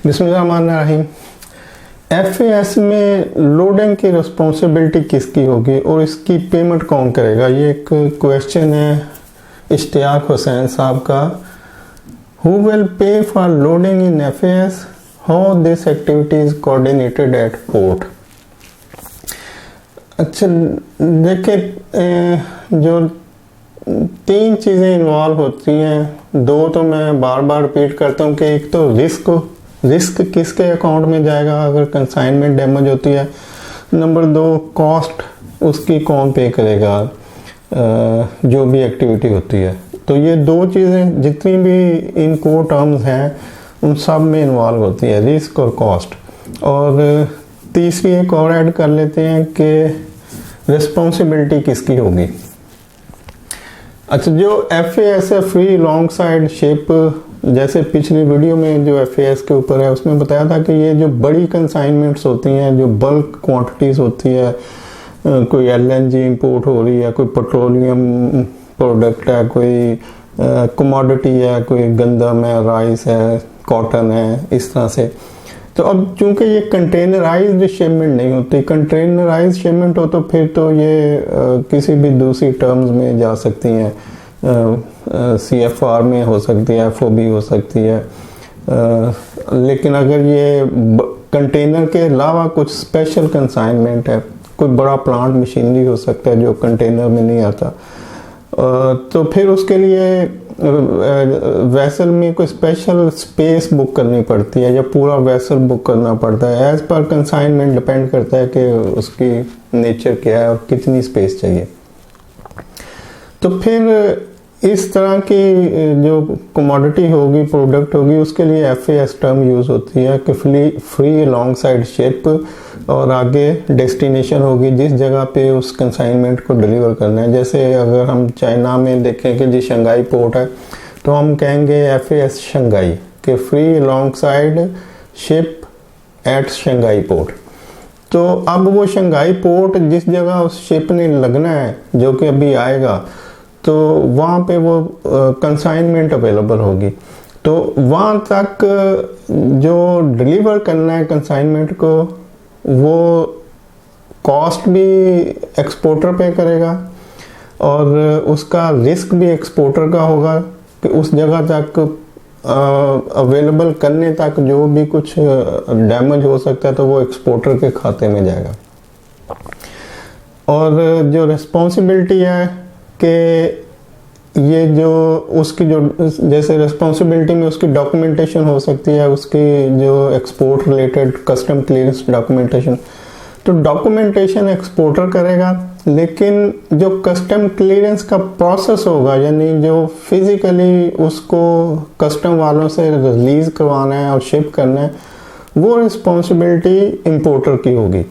बिस्मिल्लाहिर्रहमानिर्रहीम। एफएएस में लोडिंग की रिस्पॉन्सिबिलिटी किसकी होगी और इसकी पेमेंट कौन करेगा? ये एक क्वेश्चन है इश्तियाक हुसैन साहब का। Who will pay for loading in FAS? How this activity is coordinated at port? अच्छा देखिए, जो तीन चीज़ें इन्वॉल्व होती हैं, दो तो मैं बार बार रिपीट करता हूँ कि एक तो रिस्क किसके अकाउंट में जाएगा अगर कंसाइनमेंट डैमेज होती है। नंबर दो, कॉस्ट उसकी कौन पे करेगा जो भी एक्टिविटी होती है। तो ये दो चीज़ें जितनी भी इन कोड टर्म्स हैं उन सब में इन्वॉल्व होती है, रिस्क और कॉस्ट। और तीसरी एक और ऐड कर लेते हैं कि रिस्पॉन्सिबिलिटी किसकी होगी। अच्छा, जो एफएएस है फ्री लॉन्ग साइड शिप, जैसे पिछली वीडियो में जो एफएएस के ऊपर है उसमें बताया था कि ये जो बड़ी कंसाइनमेंट्स होती हैं, जो बल्क क्वांटिटीज़ होती है, कोई एलएनजी इंपोर्ट हो रही है, कोई पेट्रोलियम प्रोडक्ट है, कोई कमोडिटी है, कोई गंदम है, राइस है, कॉटन है, इस तरह से। तो अब चूंकि ये कंटेनराइज्ड शिपमेंट नहीं होती, कंटेनराइज्ड शिपमेंट हो तो फिर तो ये किसी भी दूसरी टर्म्स में जा सकती हैं, CFR में हो सकती है, FOB हो सकती है। लेकिन अगर ये कंटेनर के अलावा कुछ स्पेशल कंसाइनमेंट है, कोई बड़ा प्लांट मशीनरी हो सकता है जो कंटेनर में नहीं आता, तो फिर उसके लिए वेसल में कोई स्पेशल स्पेस बुक करनी पड़ती है या पूरा वेसल बुक करना पड़ता है। एज पर कंसाइनमेंट डिपेंड करता है कि उसकी नेचर क्या है और कितनी स्पेस चाहिए। तो फिर इस तरह की जो कमोडिटी होगी, प्रोडक्ट होगी, उसके लिए एफएएस टर्म यूज़ होती है कि फ्री लॉन्ग साइड शिप, और आगे डेस्टिनेशन होगी जिस जगह पे उस कंसाइनमेंट को डिलीवर करना है। जैसे अगर हम चाइना में देखें कि जी शंघाई पोर्ट है तो हम कहेंगे एफएएस शंघाई कि free long side ship at Shanghai port. तो अब वो शंघाई पोर्ट जिस जगह उस शिप ने लगना है, जो कि अभी आएगा, तो वहाँ पे वो कंसाइनमेंट अवेलेबल होगी। तो वहाँ तक जो डिलीवर करना है कंसाइनमेंट को, वो कॉस्ट भी एक्सपोर्टर पे करेगा और उसका रिस्क भी एक्सपोर्टर का होगा कि उस जगह तक अवेलेबल करने तक जो भी कुछ डैमेज हो सकता है तो वो एक्सपोर्टर के खाते में जाएगा। और जो रिस्पॉन्सिबिलिटी है कि ये जो उसकी जो जैसे रिस्पॉन्सिबिलिटी में उसकी डॉक्यूमेंटेशन हो सकती है, उसकी जो export related custom clearance documentation, तो डॉक्यूमेंटेशन एक्सपोर्टर करेगा, लेकिन जो कस्टम क्लियरेंस का प्रोसेस होगा, यानी जो फिजिकली उसको कस्टम वालों से रिलीज करवाना है और शिप करना है, वो रिस्पॉन्सिबिलिटी इंपोर्टर की होगी।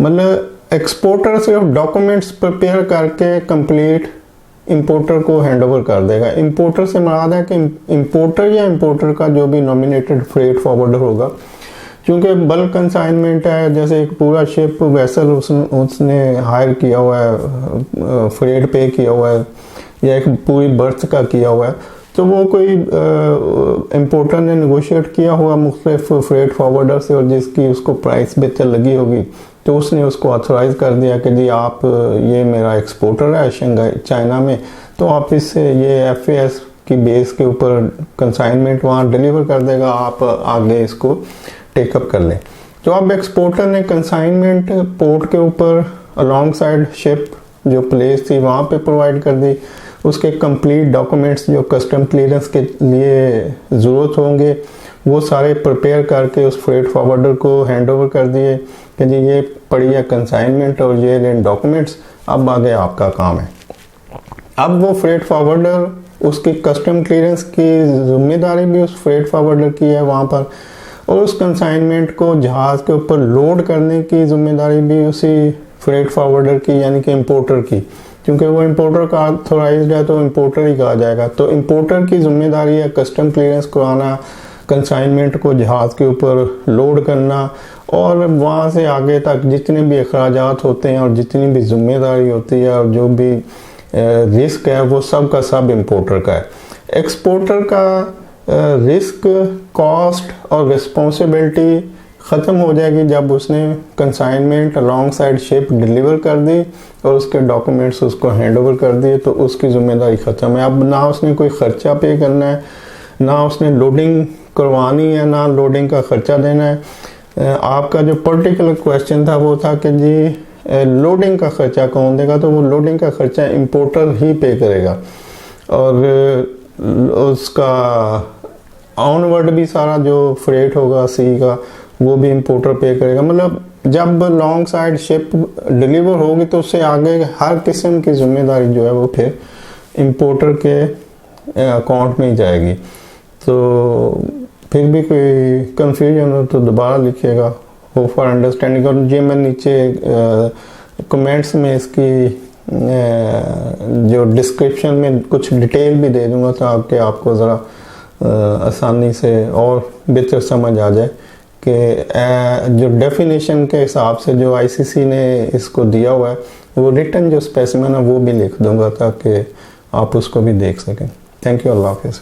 मतलब एक्सपोर्टर सिर्फ डॉक्यूमेंट्स प्रिपेयर करके कंप्लीट इंपोर्टर को हैंडओवर कर देगा। इंपोर्टर से मुराद है कि इंपोर्टर या इंपोर्टर का जो भी नॉमिनेटेड फ्रेट फॉरवर्डर होगा, क्योंकि बल्क कंसाइनमेंट है, जैसे एक पूरा शिप वेसल उसने हायर किया हुआ है, फ्रेट पे किया हुआ है, या एक पूरी बर्थ का किया हुआ है, तो वो कोई इंपोर्टर ने नेगोशिएट किया हुआ मुख्तलिफ फ्रेट फॉरवर्डर से और जिसकी उसको प्राइस बेहतर लगी होगी, तो उसने उसको ऑथोराइज कर दिया कि जी आप ये मेरा एक्सपोर्टर है शंघाई चाइना में, तो आप इससे ये एफएएस की बेस के ऊपर कंसाइनमेंट वहाँ डिलीवर कर देगा, आप आगे इसको टेकअप कर लें। तो अब एक्सपोर्टर ने कंसाइनमेंट पोर्ट के ऊपर अलॉन्ग साइड शिप जो प्लेस थी वहाँ पे प्रोवाइड कर दी। उसके कंप्लीट डॉक्यूमेंट्स जो कस्टम क्लियरेंस के लिए ज़रूरत होंगे वो सारे प्रिपेयर करके उस फ्रेट फॉरवर्डर को हैंडओवर कर दिए कि जी ये पड़ी है कंसाइनमेंट और ये लेन डॉक्यूमेंट्स, अब आगे आपका काम है। अब वो फ्रेट फॉरवर्डर, उसकी कस्टम क्लियरेंस की जिम्मेदारी भी उस फ्रेट फॉरवर्डर की है वहाँ पर, और उस कंसाइनमेंट को जहाज़ के ऊपर लोड करने की जिम्मेदारी भी उसी फ्रेट फॉरवर्डर की, यानी कि इंपोर्टर की, क्योंकि वो इंपोर्टर का ऑथोराइज्ड है तो इंपोर्टर ही कहा जाएगा। तो इंपोर्टर की जिम्मेदारी है कस्टम क्लियरेंस कराना, कंसाइनमेंट को जहाज़ के ऊपर लोड करना, और वहाँ से आगे तक जितने भी अखराजात होते हैं और जितनी भी जिम्मेदारी होती है और जो भी रिस्क है वो सब का सब इंपोर्टर का है। एक्सपोर्टर का रिस्क, कॉस्ट और रिस्पॉन्सिबिलिटी ख़त्म हो जाएगी जब उसने consignment along side ship deliver कर दी और उसके डॉक्यूमेंट्स उसको हैंड ओवर कर दिए, तो उसकी ज़िम्मेदारी ख़त्म है। अब ना उसने कोई ख़र्चा पे करना है, ना उसने लोडिंग करवानी है, ना लोडिंग का ख़र्चा देना है। आपका जो पर्टिकुलर क्वेश्चन था वो था कि जी लोडिंग का ख़र्चा कौन देगा, तो वो लोडिंग का ख़र्चा इंपोर्टर ही पे करेगा और उसका ऑनवर्ड भी सारा जो फ्रेट होगा सी का वो भी इंपोर्टर पे करेगा। मतलब जब लॉन्ग साइड शिप डिलीवर होगी तो उससे आगे हर किस्म की जिम्मेदारी जो है वो फिर इंपोर्टर के अकाउंट में ही जाएगी। तो फिर भी कोई कंफ्यूजन हो तो दोबारा लिखिएगा, होप फॉर अंडरस्टैंडिंग। और ये मैं नीचे कमेंट्स में इसकी जो डिस्क्रिप्शन में कुछ डिटेल भी दे दूंगा ताकि आपको ज़रा आसानी से और बेहतर समझ आ जाए कि जो डेफिनेशन के हिसाब से जो आईसीसी ने इसको दिया हुआ है वो रिटन जो स्पेसिमेन है वो भी लिख दूंगा ताकि आप उसको भी देख सकें। थैंक यू, अल्लाह हाफिज़।